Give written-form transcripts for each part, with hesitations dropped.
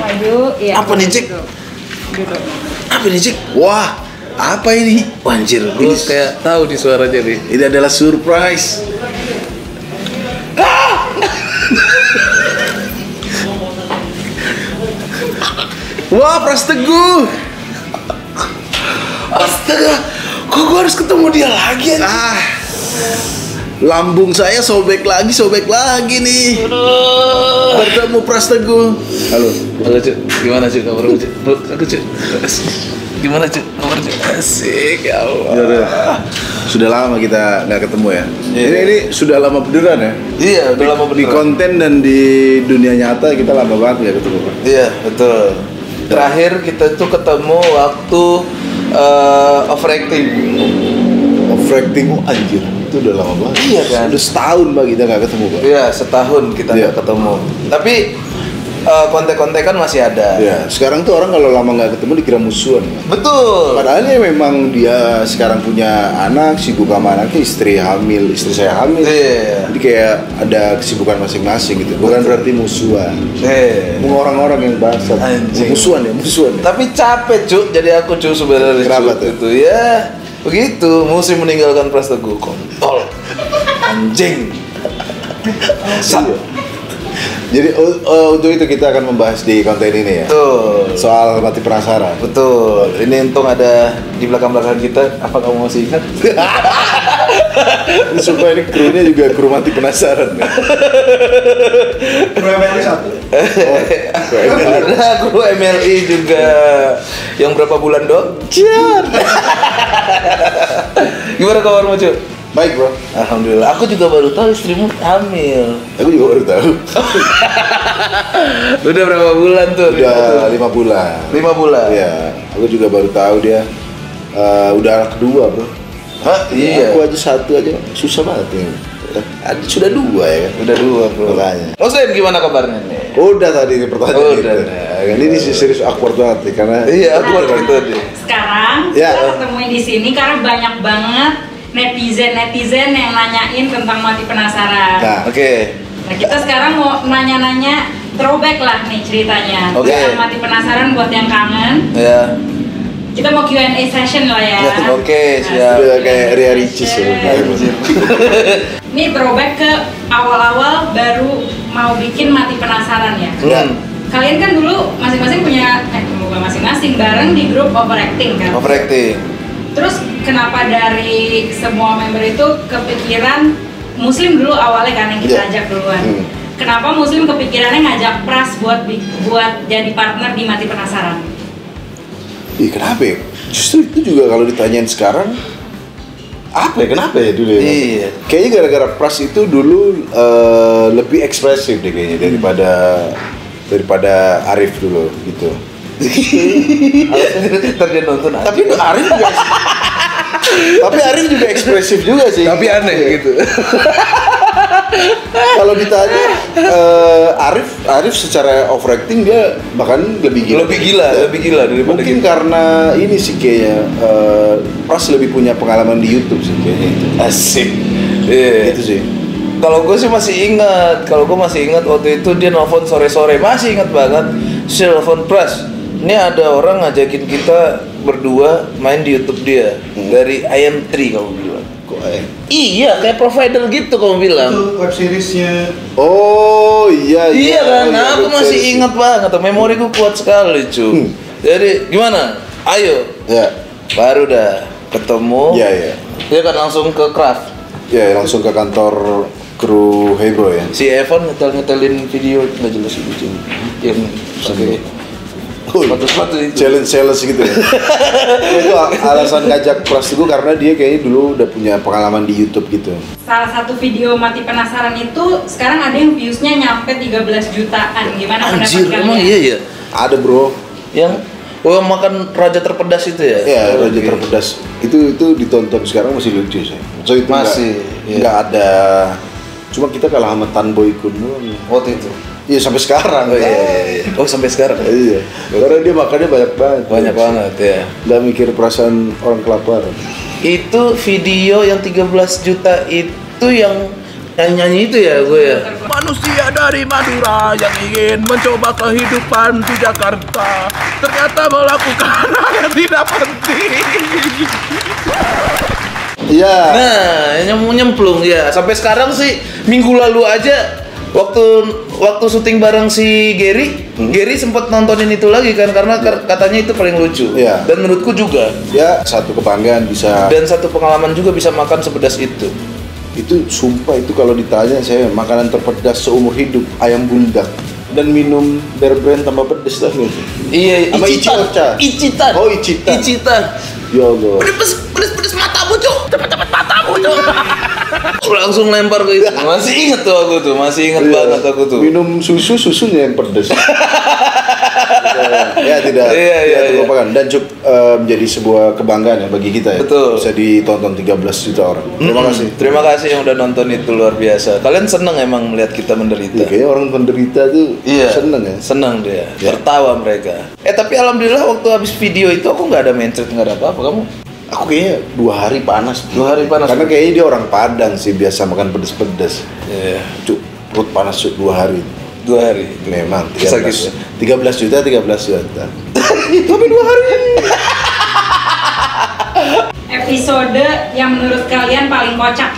Maju. Ya, Apa nih, Cik? Duduk. Apa nih, Cik? Wah, apa ini? Anjir, Gue kayak tahu di suaranya nih. ini adalah surprise. Wah, Pras Teguh. Astaga, kok gue harus ketemu dia lagi anjir? Lambung saya sobek lagi nih. Bertemu Pras Teguh. Halo Cuk, gimana Cuk kabarmu Cuk? Aku Cuk. Gimana Cuk kabarnya? Asik ya Allah. Sudah lama kita nggak ketemu ya. Ini sudah lama beneran ya. Iya, udah lama Di beneran. konten dan di dunia nyata kita lama banget nggak ketemu. Iya, betul. Terakhir kita tuh ketemu waktu overacting. Overacting, anjir, itu udah lama banget. Iya kan? Udah setahun Pak kita nggak ketemu Pak. Iya, setahun kita Iya. nggak ketemu. Tapi kontek-kontekan masih ada. Ya, sekarang tuh orang kalau lama nggak ketemu dikira musuhan. Betul. Padahal ya memang dia sekarang punya anak, sibuk sama anaknya, istri saya hamil. Iya. Jadi kayak ada kesibukan masing-masing gitu. Bukan berarti musuhan. Mau orang-orang yang bahasa Anjing. musuhan ya. Tapi capek Cuk, jadi aku Cuk sebenarnya. Kenapa Cuk, tuh? Itu ya begitu, mesti meninggalkan Pras Teguh. Kontol. Anjing. Iya. Jadi untuk itu kita akan membahas di konten ini ya. Betul. Soal mati penasaran. Betul. Ini untung ada di belakang-belakang kita. Apa kamu masih ingat? Ini supaya ini krunya juga kru mati penasaran. Ya. Kru MLI 1. Ada kru MLI juga. Yang berapa bulan dong? Gimana kabarmu Cuk? Baik bro. Alhamdulillah. Aku juga baru tahu istrimu hamil. Aku juga baru tahu. Udah berapa bulan tuh? Udah 5 bulan. 5 bulan. Iya. Aku juga baru tahu dia udah anak kedua bro. Hah? Iya. Aku aja satu aja susah banget nih. Sudah 2 ya kan. Udah 2 bro. Makanya. Muslim gimana kabarnya nih? Udah tadi ini pertanyaan Udah, itu. udah. Ini serius awkward banget nih karena Iya, aku waktu itu deh. Sekarang Ya. kita ketemuin di sini karena banyak banget netizen yang nanyain tentang mati penasaran. Nah, Oke. Nah, kita sekarang mau nanya-nanya throwback lah nih ceritanya. Oke. Tentang mati penasaran buat yang kangen. Ya. Kita mau Q&A session lah ya. Oke, siap. udah kayak Ria Ricis ya. Anjir. Ini throwback ke awal-awal baru mau bikin mati penasaran ya. Kalian kan dulu masing-masing punya, bukan masing-masing, bareng di grup overacting kan? Overacting. Terus kenapa dari semua member itu kepikiran Muslim dulu awalnya kan yang kita Iya. ajak duluan. Kenapa Muslim kepikirannya ngajak Pras buat jadi partner di Mati Penasaran? Ih, kenapa ya? Justru itu juga kalau ditanyain sekarang apa ya? Kenapa ya dulu ya? Iya. Kayaknya gara-gara Pras itu dulu lebih ekspresif deh kayaknya daripada Arif dulu gitu. Ntar dia nonton. Tapi Arif juga tapi Arif juga ekspresif juga sih. Tapi aneh gitu. Kalau ditanya Arif secara overacting dia bahkan lebih gila. Lebih gila daripada Mungkin kita. karena ini sih kayaknya Pras lebih punya pengalaman di YouTube sih kayaknya itu. Asik. Iya. Itu sih. Kalau gue sih masih ingat, waktu itu dia nelfon sore-sore, masih ingat banget. Si nelfon Pras, ini ada orang ngajakin kita berdua main di YouTube dia dari IM3 kamu bilang. Kok Iya, kayak provider gitu kamu bilang. Itu web seriesnya. Oh iya Iya kan, iya, aku web masih series. ingat banget, memoriku kuat sekali cu. Jadi gimana? Ayo, Ya, baru dah ketemu. iya iya. Dia kan langsung ke craft. Ya langsung ke kantor kru Hebro ya. Si Evan ngetelin video nggak jelas gitu yang pakai sepatu itu. Challenge gitu ya. Itu alasan ngajak Pras Teguh karena dia kayaknya dulu udah punya pengalaman di YouTube gitu. Salah satu video Mati Penasaran itu sekarang ada yang viewsnya nyampe 13 jutaan. Gimana pendapat Anjir, kalian? emang iya ya. Ada bro. Yang makan raja terpedas itu ya? Ya, Raja Oke. Terpedas itu ditonton sekarang masih lucu sih. So itu Masih, iya. nggak ada. Cuma kita kalah sama Tan Boy Kun doang. Waktu itu. Iya sampai sekarang. Oh iya. Oh sampai sekarang. Iya. Karena dia makannya banyak banget. Banyak banget ya. Nggak mikir perasaan orang kelaparan. Itu video yang 13 juta itu yang Nyanyi itu ya gue ya. Manusia dari Madura yang ingin mencoba kehidupan di Jakarta ternyata melakukan hal yang tidak penting. Iya. Nah, nyemplung ya. Sampai sekarang sih minggu lalu aja waktu syuting bareng si Gary sempat nontonin itu lagi kan karena katanya itu paling lucu. Iya. Dan menurutku juga. Ya, satu kebanggaan bisa. Dan satu pengalaman juga bisa makan sepedas itu. Itu sumpah itu kalau ditanya saya makanan terpedas seumur hidup ayam bundak dan minum Bear Brand tambah pedes lah gitu. Iya, sama Icitan. Oh, Icitan. Ya Allah. Pedes matamu, Cuk. Cepet matamu, Cuk. Langsung lempar ke itu. Masih inget tuh aku tuh, banget aku tuh. Minum susunya yang pedes. tidak terlupakan dan menjadi sebuah kebanggaan ya bagi kita ya. Betul. Bisa ditonton 13 juta orang. Terima kasih yang udah nonton itu, luar biasa. Kalian seneng emang melihat kita menderita. Kayaknya orang menderita tuh seneng ya. Seneng dia. Tertawa mereka. Tapi alhamdulillah waktu habis video itu aku nggak ada mencret, nggak ada apa-apa. Kamu? Aku kayaknya 2 hari panas. 2 hari panas. Karena kayaknya dia orang Padang sih, biasa makan pedes-pedes. Iya. Perut panas 2 hari. 2 hari. Memang 13 juta. Tapi 2 hari. Episode yang menurut kalian paling kocak.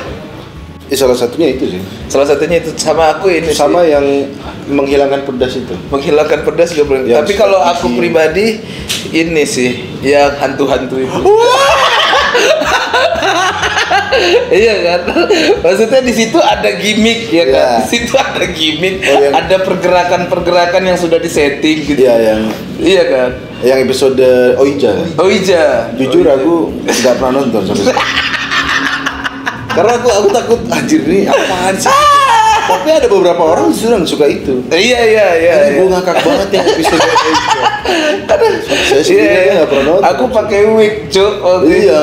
Salah satunya itu sih. Salah satunya itu sama aku ini. Sama sih. Yang menghilangkan pedas itu. Menghilangkan pedas juga boleh. Tapi kalau aku pribadi ini sih yang hantu-hantu itu. Iya kan? Maksudnya di situ ada gimmick ya kan? Di situ ada gimmick, ada pergerakan-pergerakan yang sudah disetting gitu. Iya kan? Yang episode Oija. Jujur aku nggak pernah nonton sampai sekarang. Karena aku takut anjir ini apaan sih? Tapi ada beberapa orang justru yang suka itu. Iya. Gue ngakak banget yang episode Oija. Saya sendiri nggak pernah nonton. Aku pakai wig, Cuk.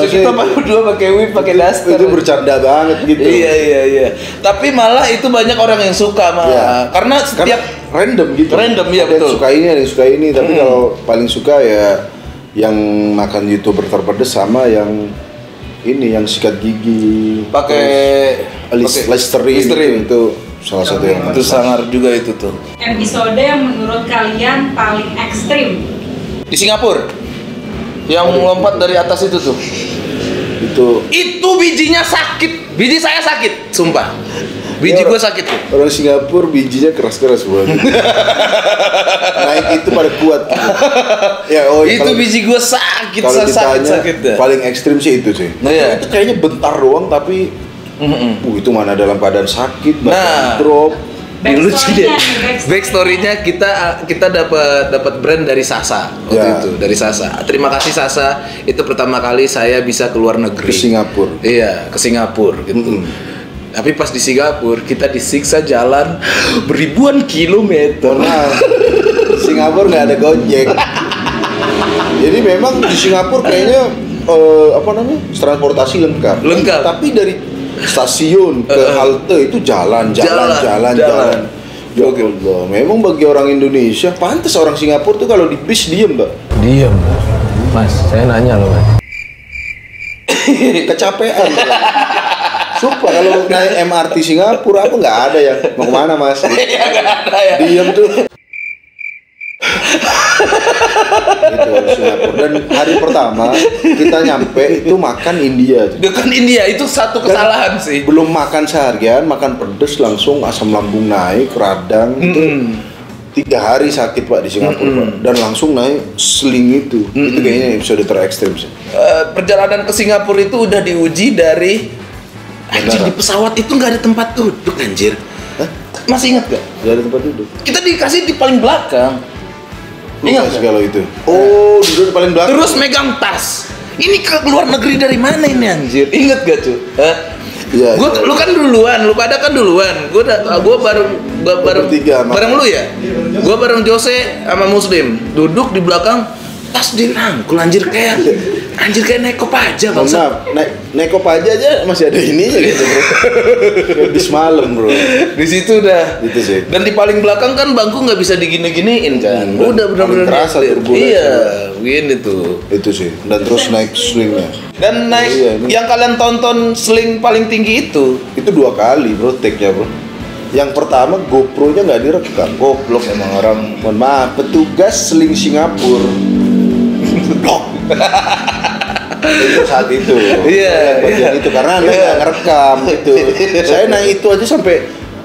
Kita berdua pakai wig, pakai daster. Itu bercanda banget gitu. Iya. Tapi malah itu banyak orang yang suka malah. Karena setiap random gitu. Random ya, betul. Ada yang suka ini. Tapi kalau paling suka ya yang makan YouTuber terpedes sama yang ini yang sikat gigi pakai Listerine itu salah satu yang itu sangar juga itu tuh. Episode yang menurut kalian paling ekstrim di Singapura yang lompat dari atas itu tuh. Itu bijinya sakit. Biji saya sakit, sumpah. Biji gue sakit tuh. Orang Singapura bijinya keras-keras banget. Naik itu pada kuat gitu. Itu biji gue sakit. Paling ekstrim sih itu sih. Itu kayaknya bentar doang tapi itu mana dalam keadaan sakit, drop. Backstory-nya kita dapat brand dari Sasa waktu itu, dari Sasa. Terima kasih Sasa. Itu pertama kali saya bisa keluar negeri. Ke Singapura. Iya, ke Singapura gitu. Tapi pas di Singapura kita disiksa jalan beribuan kilometer. Nah, Singapura nggak ada Gojek. Jadi memang di Singapura kayaknya transportasi lengkap. Tapi dari stasiun ke halte itu jalan. Ya Allah, memang bagi orang Indonesia pantas orang Singapura tuh kalau di bis diem, Mbak. Diem, Mas. Saya nanya loh, Mas. Kecapean. Sumpah kalau naik MRT Singapura aku nggak ada yang mau kemana Mas? Diem tuh. Gitu Singapura. Dan hari pertama kita nyampe itu makan India. Itu satu kesalahan sih. Belum makan seharian, makan pedes langsung asam lambung naik, radang. Itu 3 hari sakit Pak di Singapura Pak. Dan langsung naik sling itu. Itu kayaknya episode terekstrim sih. Perjalanan ke Singapura itu udah diuji dari anjir, di pesawat itu nggak ada tempat duduk anjir. Hah? Masih ingat gak? Nggak ada tempat duduk. Kita dikasih di paling belakang. Ingat kalau itu? Duduk di paling belakang. Terus megang tas. Ini ke luar negeri dari mana ini anjir? Ingat gak cuy? Iya. Lu kan duluan, lu pada kan duluan. Gua bareng bertiga, bareng lu ya. Gua bareng Jose sama Muslim. Duduk di belakang. tas dirangkul anjir kayak naik Kopaja Mohon bangsa. maaf, naik Kopaja aja masih ada ininya gitu bro. Kayak bis malam bro. Di situ udah. Gitu sih. Dan di paling belakang kan bangku nggak bisa digini-giniin kan. Udah benar-benar Paling terasa turbulence. Iya, begini tuh. Itu sih. Dan terus naik slingnya. Dan naik Oh, iya, ini. yang kalian tonton sling paling tinggi itu. Itu 2 kali bro take-nya bro. Yang pertama GoPro-nya nggak direkam. Goblok emang orang. Mohon maaf, petugas seling Singapura. Blok. Itu saat itu. Iya, Bagian iya. itu karena anda nggak ngerekam gitu. Saya naik itu aja sampai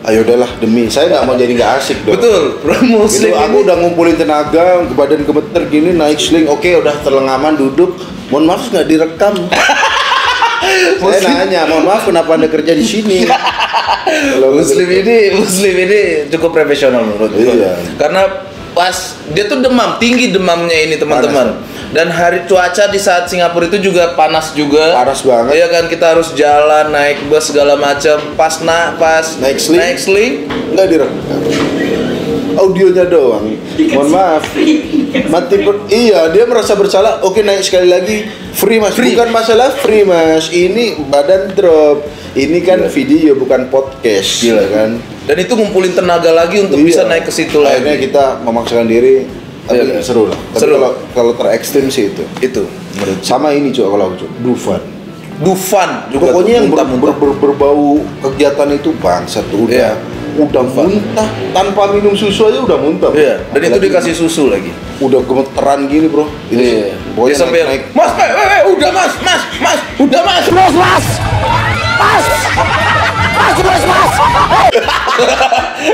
ayo udahlah demi saya nggak mau jadi nggak asik dong. Betul, promo Gitu, sling aku ini. udah ngumpulin tenaga, badan gemeter gini naik sling, oke udah terlengaman duduk. Mohon maaf nggak direkam. Saya nanya, mohon maaf kenapa anda kerja di sini? Kalau Muslim ini cukup profesional menurut gua. Iya. Karena pas dia tuh tinggi demamnya ini teman-teman. Dan hari cuaca di saat Singapura itu juga panas juga. Panas banget. Iya kan kita harus jalan naik bus segala macam. Pas naik sling. nggak direkam. Audionya doang. Mohon maaf. Iya, dia merasa bersalah. Oke, naik sekali lagi. Free mas. Free. Bukan masalah free mas. Ini badan drop. Ini kan video bukan podcast. Gila. Kan. Dan itu ngumpulin tenaga lagi untuk Iya. bisa naik ke situ Akhirnya lagi. kita memaksakan diri. Tapi Iya. seru lah. Tapi Seru. kalau terekstrim sih itu. Itu. Sama ini cuy kalau aku cuy. Dufan. Dufan juga. Pokoknya tuh, yang muntah-muntah. berbau kegiatan itu bangsat tuh Iya. udah muntah tanpa minum susu aja udah muntah. Iya, dan itu Apalagi dikasih susu lagi. udah gemeteran gini bro. Itu Iya. pokoknya Dia sampai naik. Mas, udah mas, udah mas.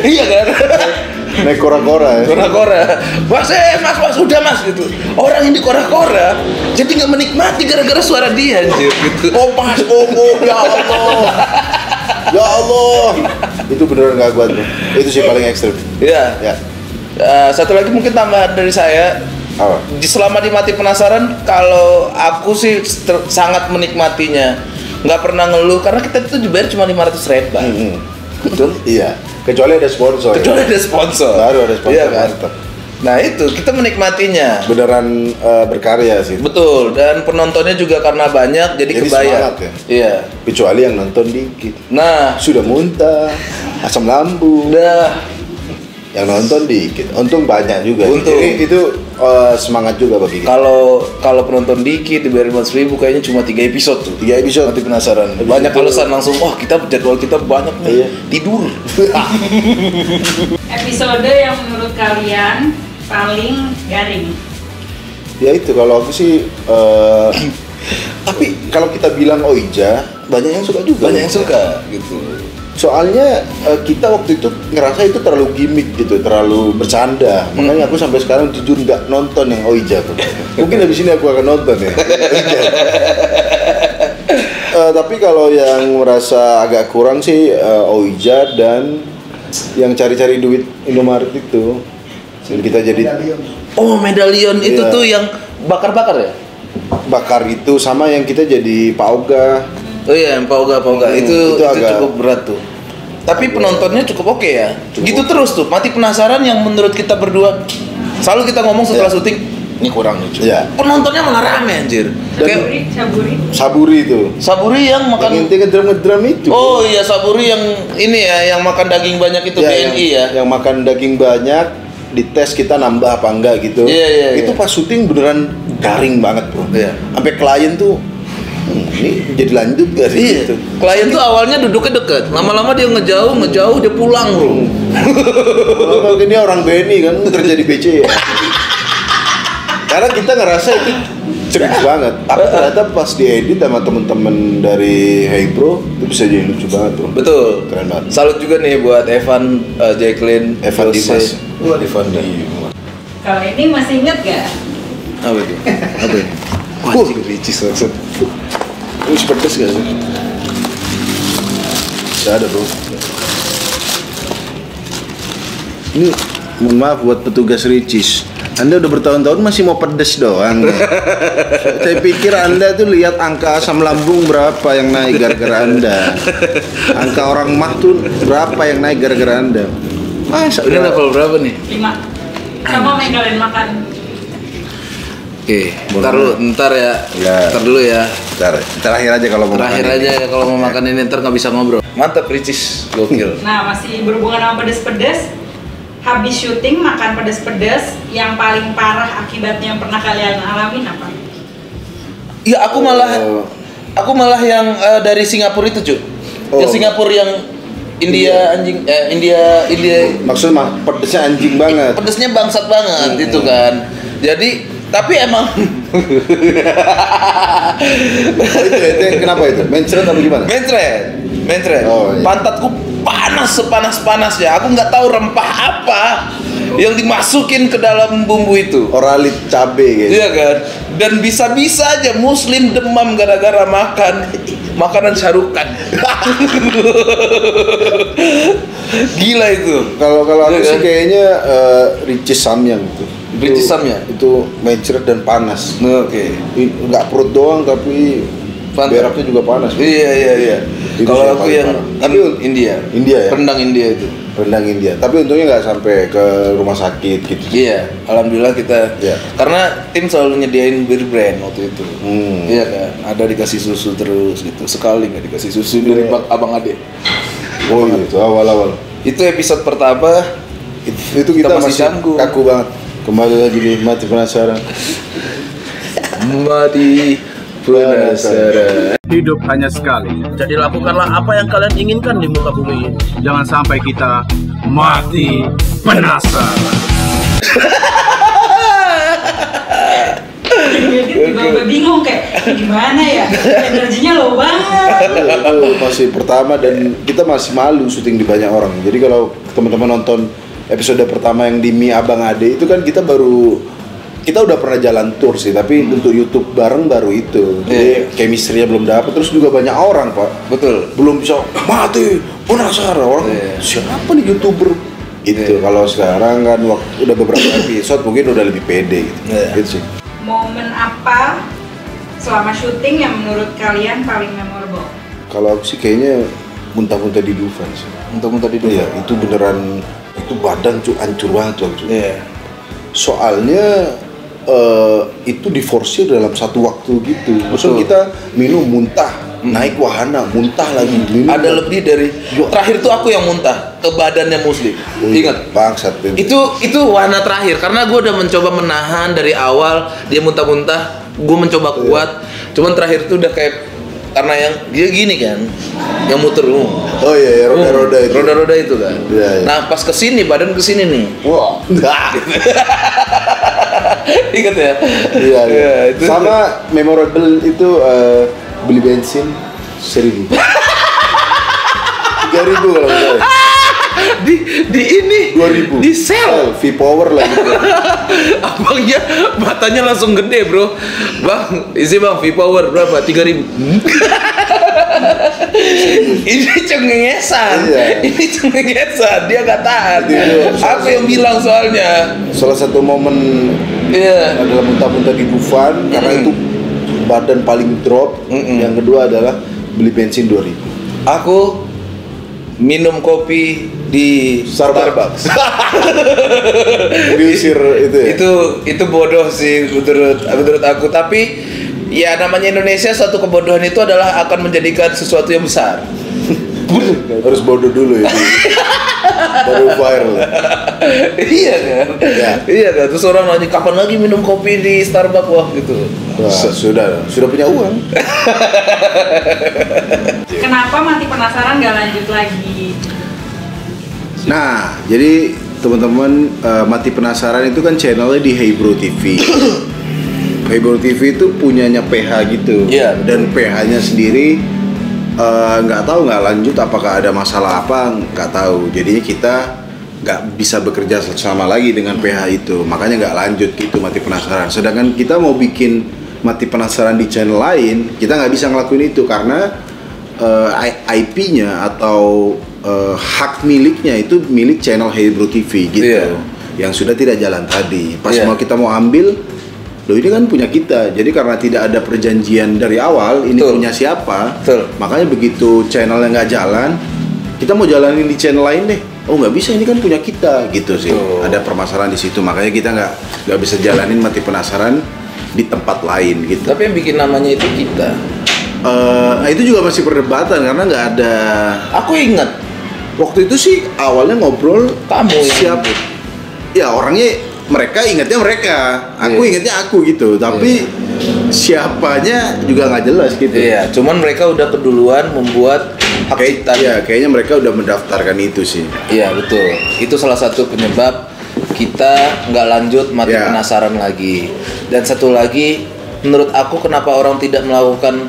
Iya kan? Naik kora-kora ya. Kora-kora. Mas, udah mas gitu. Orang yang di kora-kora jadi nggak menikmati gara-gara suara dia anjir gitu. Oh mas, ya Allah. Ya Allah. Itu beneran gak kuat bro. Itu sih paling ekstrim. Iya. Ya. Satu lagi mungkin tambahan dari saya. Apa? Selama di Mati Penasaran, kalau aku sih sangat menikmatinya. Nggak pernah ngeluh karena kita itu dibayar cuma 500.000. Betul? Iya. Kecuali ada sponsor. Kecuali ada sponsor. Baru ada sponsor. Iya kan? mantap. Nah itu kita menikmatinya. Beneran berkarya sih. Betul. Dan penontonnya juga karena banyak jadi kebayar. semangat ya. Iya. Kecuali yang nonton dikit. Nah, Sudah muntah, asam lambung. udah. Yang nonton dikit. Untung banyak juga. Untung. Jadi itu semangat juga bagi kita. Kalau penonton dikit dibayar 500.000 kayaknya cuma 3 episode tuh. 3 episode. Mati Penasaran. Banyak itu- alasan langsung. Wah jadwal kita banyak nih. Iya. Tidur. Episode yang menurut kalian paling garing. Ya itu kalau aku sih tapi kalau kita bilang Oija banyak yang suka juga. Banyak yang suka gitu. Soalnya kita waktu itu ngerasa itu terlalu gimmick gitu, terlalu bercanda. Makanya aku sampai sekarang jujur nggak nonton yang Oija tuh. Mungkin habis ini aku akan nonton ya. Oija. Tapi kalau yang merasa agak kurang sih Oija dan yang cari-cari duit Indomaret itu. Dan kita jadi Oh medalion itu Iya. tuh yang bakar-bakar ya? bakar itu sama yang kita jadi pauga. Oh iya, yang pauga itu agak- cukup berat tuh. Tapi penontonnya cukup oke ya. Cukup. Gitu terus tuh. Mati Penasaran yang menurut kita berdua selalu kita ngomong setelah Iya. syuting ini kurang lucu. Iya. Penontonnya malah rame anjir. Kayak Saburi. Saburi itu. Saburi yang Yang makan. inti ngedram itu. Oh iya Saburi yang ini ya, yang makan daging banyak itu Ya, BNI ya. yang makan daging banyak, dites kita nambah apa enggak gitu. Iya, iya, Itu iya. pas syuting beneran garing banget bro. Iya. Sampai klien tuh, ini jadi lanjut gak sih? Iya. Gitu. Klien tuh awalnya duduknya deket, lama-lama dia ngejauh, dia pulang bro. Kalau ini orang BNI kan kerja di BC ya. Karena kita ngerasa itu serius banget. Tapi ternyata pas diedit sama temen-temen dari Hey Bro itu bisa jadi lucu banget bro. Betul. Keren banget. Salut juga nih buat Evan, Jacqueline, Evan Jose. Dimas. Evan Dimas. Kalau ini masih inget gak? Apa itu? Apa ini? Wah, ricis langsung. Ini pedes gak sih? Gak ada bro. Ini mohon maaf buat petugas ricis. Anda udah bertahun-tahun masih mau pedes doang. Saya pikir Anda tuh lihat angka asam lambung berapa yang naik gara-gara Anda. Angka orang mah tuh berapa yang naik gara-gara Anda. Masa Ini udah- level berapa nih? 5. Sama yang kalian makan. Oke, ntar ya. Ntar dulu ya. Terakhir aja kalau mau Terakhir aja kalau mau makan ini ntar nggak bisa ngobrol. Mantap Ricis, gokil. Nah, masih berhubungan sama pedes-pedes. Habis syuting makan pedes-pedes, yang paling parah akibatnya yang pernah kalian alamin apa? Iya, aku malah yang dari Singapura itu, cuy. Yang Singapura yang India anjing, India. Maksudnya pedesnya anjing banget. Pedesnya bangsat banget itu kan. Jadi tapi emang itu kenapa itu? Mencret apa gimana? Mencret. Oh, iya. Pantatku panas sepanas-panasnya. Aku nggak tahu rempah apa yang dimasukin ke dalam bumbu itu. Oralit cabe gitu. Iya kan? Dan bisa-bisa aja muslim demam gara-gara makan makanan syarukan. Gila itu. Kalau aku sih kayaknya Ricis Samyang itu. Ricis Samyang itu mencret dan panas. Oke. Nggak perut doang tapi beraknya juga panas. Iya. Kalau aku yang India ya. Rendang India itu. Rendang India. Tapi untungnya nggak sampai ke rumah sakit gitu. Iya, alhamdulillah kita. Iya. Karena tim selalu nyediain bir brand waktu itu. Iya kan, ada dikasih susu terus gitu. Sekali nggak dikasih susu dari abang Ade. Oh gitu, awal-awal. Itu episode pertama. Itu kita masih canggung. Kaku banget. Kembali lagi di Mati Penasaran. Mati penasaran. Hidup hanya sekali. Jadi lakukanlah apa yang kalian inginkan di muka bumi ini. Jangan sampai kita mati penasaran. Juga bingung kayak gimana ya, energinya low banget. Itu masih pertama dan kita masih malu syuting di banyak orang. Jadi kalau teman-teman nonton episode pertama yang di Mi Abang Ade itu kan kita udah pernah jalan tour sih, tapi untuk YouTube bareng baru itu. Jadi chemistry-nya belum dapat, terus juga banyak orang, Pak. Betul. Belum bisa mati penasaran orang. Siapa nih YouTuber? Itu kalau sekarang kan udah beberapa episode mungkin udah lebih pede gitu. Gitu sih. Momen apa selama syuting yang menurut kalian paling memorable? Kalau aku sih kayaknya muntah-muntah di Dufan sih. Muntah-muntah di Dufan. Iya, itu beneran, itu badan tuh hancur banget tuh. Iya. Soalnya itu diforsir dalam satu waktu gitu. Maksudnya kita minum muntah, naik wahana muntah lagi. Ada lebih dari terakhir tuh aku yang muntah ke badannya Muslim. Ingat bangsat itu wahana terakhir karena gue udah mencoba menahan dari awal dia muntah-muntah, gue mencoba kuat. Cuman terakhir tuh udah kayak karena yang dia gini kan, yang muter Oh iya, roda-roda itu. Roda-roda itu kan. Iya. Nah pas kesini badan kesini nih. Wah. Ingat ya? Iya. Itu sama memorable itu beli bensin 1.000. 3.000 kalau nggak salah. di ini 2.000 di sel V-Power lagi. abangnya matanya langsung gede bro. Bang isi bang V-Power berapa? 3.000. Ini cengengesan. Ini cengengesan, dia nggak tahan. Aku yang bilang soalnya Salah satu momen adalah muntah-muntah di Dufan karena itu badan paling drop. Yang kedua adalah beli bensin 2.000. Aku minum kopi di Starbucks. Diusir itu ya? Itu bodoh sih menurut aku, tapi ya namanya Indonesia, suatu kebodohan itu adalah akan menjadikan sesuatu yang besar. Harus bodoh dulu ya. Baru viral. Iya kan? Iya kan? Terus orang nanya kapan lagi minum kopi di Starbucks, wah gitu. Wah, sudah punya uang. Kenapa Mati Penasaran gak lanjut lagi? Nah, jadi teman-teman, Mati Penasaran itu kan channelnya di Hey Bro TV. Hey Bro TV itu punyanya PH gitu. Iya. Dan PH-nya sendiri nggak tahu nggak lanjut, apakah ada masalah apa nggak tahu. Jadinya kita nggak bisa bekerja sama lagi dengan PH itu, makanya nggak lanjut gitu Mati Penasaran. Sedangkan kita mau bikin Mati Penasaran di channel lain, kita nggak bisa ngelakuin itu karena IP-nya atau hak miliknya itu milik channel Hey Bro TV gitu, yang sudah tidak jalan tadi. Pas kita mau ambil, loh ini kan punya kita. Jadi karena tidak ada perjanjian dari awal ini punya siapa, makanya begitu channelnya nggak jalan, kita mau jalanin di channel lain deh. Oh nggak bisa, ini kan punya kita gitu sih. Ada permasalahan di situ, makanya kita nggak bisa jalanin Mati Penasaran di tempat lain gitu. Tapi yang bikin namanya itu kita. Itu juga masih perdebatan karena nggak ada. Aku ingat Waktu itu sih awalnya ngobrol kamu siapa? Ya orangnya mereka ingatnya mereka, aku ingatnya aku gitu. Tapi siapanya juga nggak jelas gitu. Iya, cuman mereka udah keduluan membuat hak cipta. Iya, kayaknya mereka udah mendaftarkan itu sih. Iya betul. Itu salah satu penyebab kita nggak lanjut mati penasaran lagi. Dan satu lagi, menurut aku kenapa orang tidak melakukan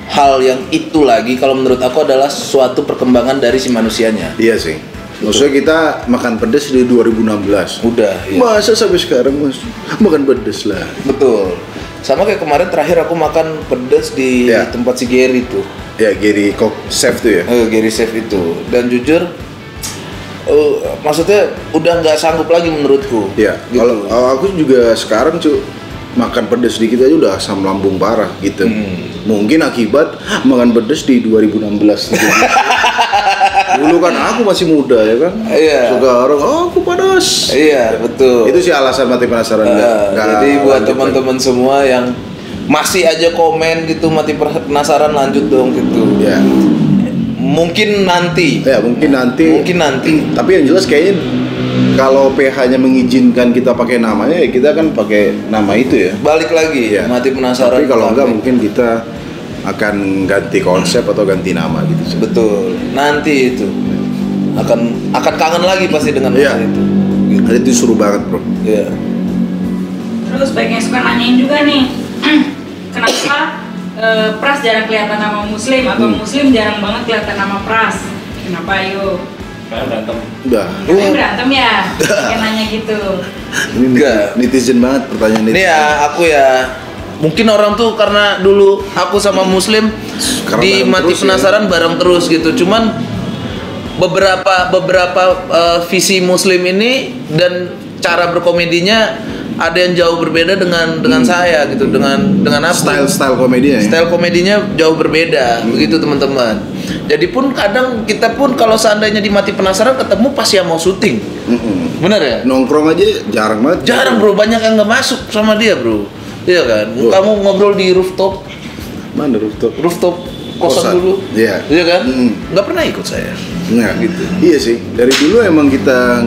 hal yang itu lagi, kalau menurut aku adalah suatu perkembangan dari si manusianya. Iya sih. Maksudnya kita makan pedas di 2016. Udah. Iya. Masa sampai sekarang mas makan pedas lah. Betul. Sama kayak kemarin terakhir aku makan pedas di tempat si Gary tuh. Ya Gary Chef tuh ya. Gary Chef itu. Dan jujur, maksudnya udah nggak sanggup lagi menurutku. Iya. Gitu. Kalau aku juga sekarang makan pedas dikit aja udah asam lambung parah gitu. Mungkin akibat makan pedas di 2016 gitu. Dulu kan aku masih muda ya kan. Iya. Sekarang aku panas. Iya betul. Itu sih alasan mati penasaran. Jadi buat teman-teman semua yang masih aja komen gitu mati penasaran, lanjut dong gitu. Ya. Mungkin nanti. Ya mungkin nanti. Tapi yang jelas kayaknya kalau PH-nya mengizinkan kita pakai namanya, ya kita kan pakai nama itu ya. Balik lagi ya. Mati penasaran. Tapi kalau enggak mungkin kita akan ganti konsep atau ganti nama gitu. Betul. Nanti itu akan kangen lagi pasti dengan masa itu. Gitu. Itu seru banget bro. Iya. Terus banyak yang suka nanyain juga nih, kenapa Pras jarang kelihatan nama Muslim atau Muslim jarang banget kelihatan nama Pras? Kenapa yuk? Karena berantem. Udah. Katanya berantem ya? Yang nanya gitu. Ini netizen banget pertanyaan netizen. Ini ya aku ya. Mungkin orang tuh karena dulu aku sama Muslim Karena di mati penasaran bareng terus gitu. Cuman beberapa visi Muslim ini dan cara berkomedinya ada yang jauh berbeda dengan saya gitu, dengan aku. Style komedinya. Style komedinya jauh berbeda, begitu teman-teman. Jadi pun kadang kita pun kalau seandainya di mati penasaran ketemu pasti yang mau syuting. Bener ya? Nongkrong aja jarang banget. Jarang bro, banyak yang nggak masuk sama dia bro. Iya kan? Kamu ngobrol di rooftop. Mana rooftop? Rooftop kosan dulu. Iya. Iya kan? Nggak pernah ikut saya. Nah, gitu. Iya sih. Dari dulu emang kita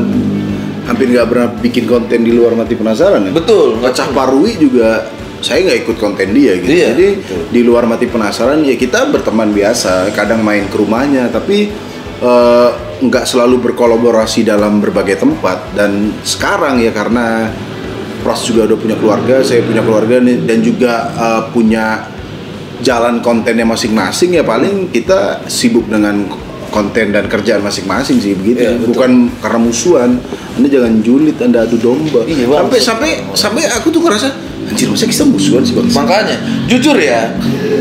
hampir nggak pernah bikin konten di luar mati penasaran ya. Betul. Pecah Parwi juga saya nggak ikut konten dia gitu. Iya, Jadi betul. di luar mati penasaran ya kita berteman biasa. Kadang main ke rumahnya, tapi nggak selalu berkolaborasi dalam berbagai tempat. Dan sekarang ya karena Pras juga udah punya keluarga, saya punya keluarga nih, dan juga punya jalan kontennya masing-masing, ya paling kita sibuk dengan konten dan kerjaan masing-masing sih begitu. Ya, bukan karena musuhan. Anda jangan julid, Anda adu domba. Iya, sampai aku tuh ngerasa anjir, masa kita musuhan sih bang? Makanya, jujur ya,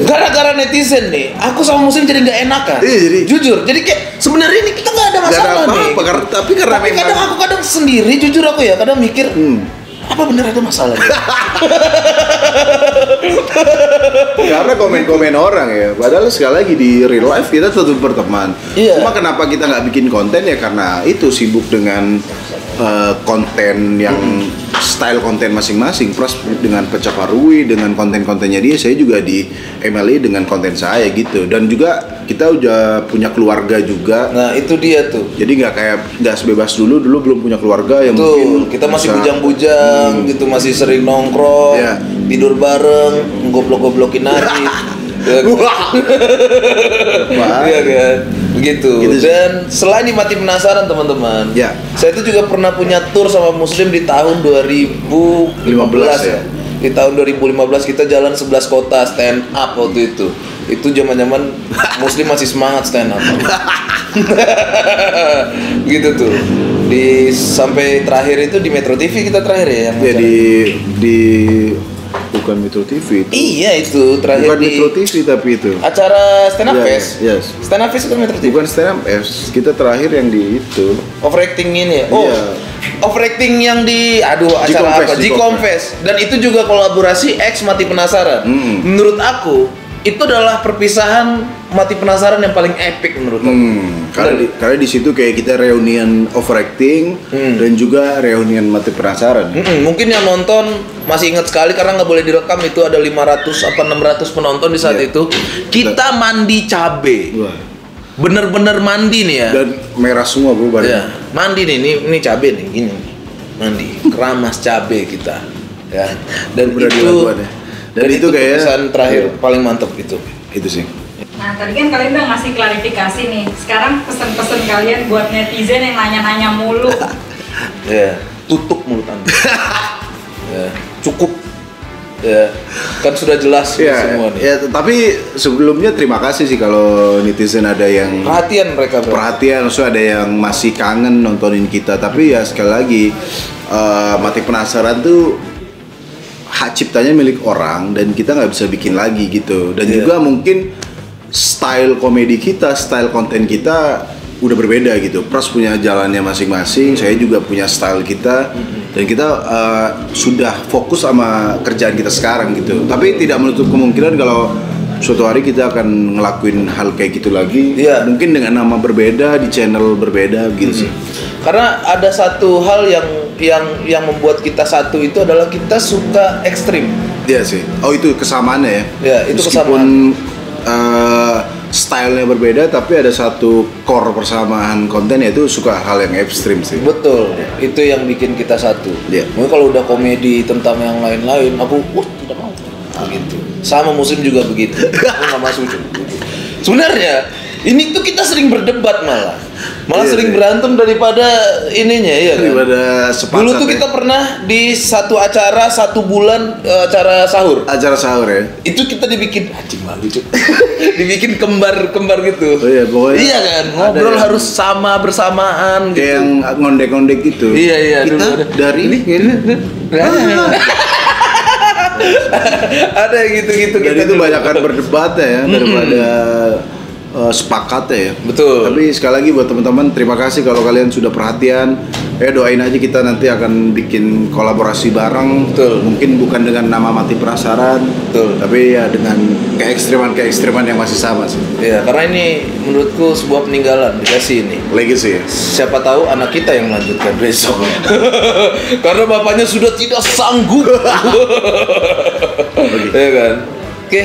gara-gara netizen nih, aku sama Muslim jadi nggak enakan. Iya, jadi jujur, jadi kayak sebenarnya ini kita nggak ada masalah nih. Tapi karena tapi kadang aku sendiri, jujur aku ya, kadang mikir. Apa bener ada masalah? Karena komen-komen orang ya. Padahal sekali lagi di real life kita tetap berteman. Iya. Cuma kenapa kita nggak bikin konten ya karena itu sibuk dengan konten yang style konten masing-masing. Plus dengan Pecah Parwi, dengan konten-kontennya dia, saya juga di MLE dengan konten saya gitu. Dan juga kita udah punya keluarga juga. Nah itu dia tuh. Jadi nggak sebebas dulu belum punya keluarga yang mungkin kita masih bujang-bujang gitu, masih sering nongkrong, tidur bareng, ngoblok-ngoblokin hari. Iya kan, begitu. Dan selain di mati penasaran teman-teman, saya itu juga pernah punya tour sama Muslim di tahun 2015 ya. Di tahun 2015 kita jalan 11 kota stand up waktu itu. Itu zaman-zaman Muslim masih semangat stand up. Gitu tuh. Sampai terakhir itu di Metro TV kita terakhir ya yang di bukan Metro TV itu. Iya itu terakhir bukan Metro TV tapi itu acara Stand Up Fest. Yes. Stand Up Fest itu Metro TV. Bukan Stand Up Fest. Kita terakhir yang di itu. Overacting ini ya. Overacting yang di acara apa? G-Confest. Dan itu juga kolaborasi X Mati Penasaran. Menurut aku itu adalah perpisahan Mati Penasaran yang paling epic menurut aku. Karena di situ kayak kita reunian overacting dan juga reunian Mati Penasaran. Mungkin yang nonton masih ingat sekali karena nggak boleh direkam, itu ada 500 apa 600 penonton di saat itu. Kita mandi cabe. Wah. Bener-bener mandi nih ya. Dan merah semua bro badan. Ya, mandi nih, ini cabe nih, gini nih. Mandi, keramas cabe kita. Ya. Dan itu Dan itu kayak kesan terakhir paling mantep itu. Itu sih. Nah, tadi kan kalian udah ngasih klarifikasi nih. Sekarang pesan-pesan kalian buat netizen yang nanya-nanya mulu. Ya, tutup mulut Anda. Ya, cukup. Ya, kan sudah jelas semua nih. Ya, tapi sebelumnya terima kasih sih kalau netizen ada yang Perhatian mereka, bro. perhatian, maksudnya ada yang masih kangen nontonin kita. Tapi ya sekali lagi Mati Penasaran tuh hak ciptanya milik orang dan kita nggak bisa bikin lagi gitu. Dan juga mungkin style komedi kita, style konten kita udah berbeda gitu. Pras punya jalannya masing-masing, saya juga punya style kita, dan kita sudah fokus sama kerjaan kita sekarang gitu. Tapi tidak menutup kemungkinan kalau suatu hari kita akan ngelakuin hal kayak gitu lagi. Mungkin dengan nama berbeda, di channel berbeda gitu sih. Karena ada satu hal yang membuat kita satu itu adalah kita suka ekstrim. Iya sih. Oh, itu kesamaannya ya. Ya, itu meskipun stylenya berbeda, tapi ada satu core persamaan konten, yaitu suka hal yang ekstrim sih. Betul. Itu yang bikin kita satu. Mungkin kalau udah komedi tentang yang lain-lain, aku tidak mau. Gitu. Sama Muslim juga begitu. Aku nggak masuk juga. Sebenarnya ini tuh kita sering berdebat malah sering berantem daripada ininya ya kan? Daripada sepakat. Dulu tuh kita pernah di satu acara 1 bulan acara sahur ya. Itu kita dibikin anjing malu cuy. Dibikin kembar gitu. Oh iya, pokoknya iya kan, ngobrol harus sama bersamaan gitu. Kayak yang ngondek-ngondek gitu. Iya kita dulu dari ini ada gitu-gitu. Jadi itu banyakkan berdebat ya daripada sepakat ya. Betul. Tapi sekali lagi buat teman-teman, terima kasih kalau kalian sudah perhatian. Doain aja kita nanti akan bikin kolaborasi bareng. Betul. Mungkin bukan dengan nama Mati Penasaran. Betul. Tapi ya dengan keekstriman yang masih sama sih. Iya, karena ini menurutku sebuah peninggalan dikasih ini. Legacy ya. Siapa tahu anak kita yang melanjutkan besok. Karena bapaknya sudah tidak sanggup. Iya kan? Oke.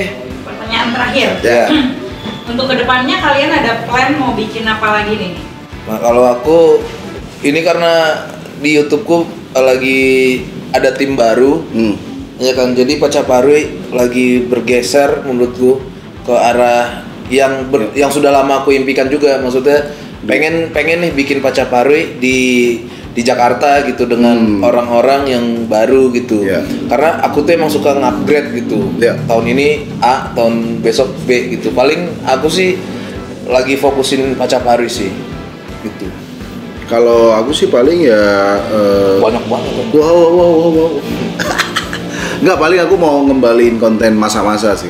Pertanyaan terakhir. Ya. Untuk kedepannya kalian ada plan mau bikin apa lagi nih? Nah, kalau aku ini karena di YouTubeku lagi ada tim baru, ya kan. Jadi Pacaparui lagi bergeser menurutku ke arah yang sudah lama aku impikan juga. Maksudnya pengen nih bikin Pacaparui di Jakarta gitu dengan orang-orang yang baru gitu. Karena aku tuh emang suka nge-upgrade gitu. Tahun ini A, tahun besok B gitu. Paling aku sih lagi fokusin Pacaparui sih gitu. Kalau aku sih paling ya banyak banget kan. Wow. Enggak, paling aku mau ngembaliin konten masa-masa sih.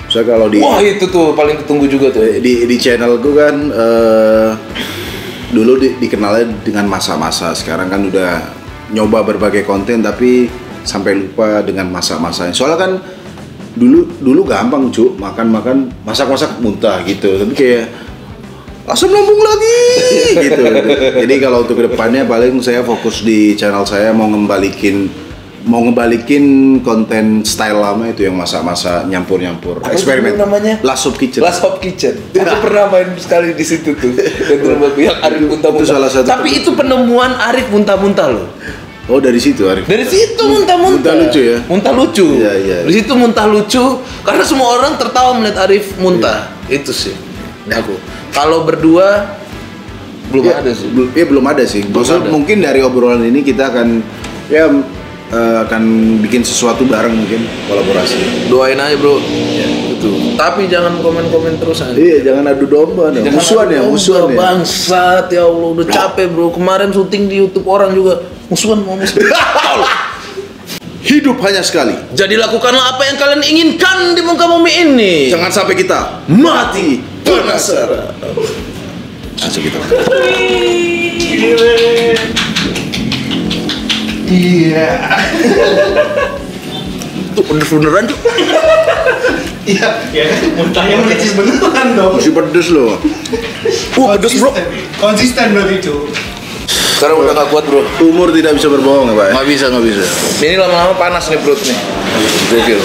Soalnya kalau wah, itu tuh paling ditunggu juga tuh. Di channelku kan dulu dikenalnya dengan masa-masa, sekarang kan udah nyoba berbagai konten tapi sampai lupa dengan masa-masanya. Soalnya kan dulu gampang cu, makan masak muntah gitu, tapi kayak asam lambung lagi gitu. Jadi kalau untuk kedepannya paling saya fokus di channel saya mau ngebalikin konten style lama itu yang masa-masa nyampur-nyampur. Eksperimen namanya? Last Hop Kitchen. Aku pernah main sekali di situ tuh. Yang Arif muntah-muntah. Tapi itu penemuan Arif muntah-muntah loh. Oh, dari situ Arif. Dari situ muntah-muntah. Muntah lucu ya. Muntah lucu. Iya. Di situ muntah lucu karena semua orang tertawa melihat Arif muntah. Itu sih. Aku. Kalau berdua belum ada sih. Belum ada sih. Maksudnya mungkin dari obrolan ini kita akan akan bikin sesuatu bareng, mungkin kolaborasi. Doain aja bro. Gitu. Tapi jangan komen-komen terus aja. Iya, jangan adu domba. Musuhan ya. Bangsat ya Allah, udah capek bro. Kemarin syuting di YouTube orang juga musuhan. Hidup hanya sekali. Jadi lakukanlah apa yang kalian inginkan di muka bumi ini. Jangan sampai kita mati penasaran. Langsung kita. Iya. Tuh bener-beneran tuh. Iya, ya kan? Muntahnya melicis beneran dong. Masih pedes loh. Pedes bro. Konsisten berarti itu. Sekarang udah gak kuat bro. Umur tidak bisa berbohong ya Pak? Nggak bisa. Ini lama-lama panas nih perut nih. Gokil.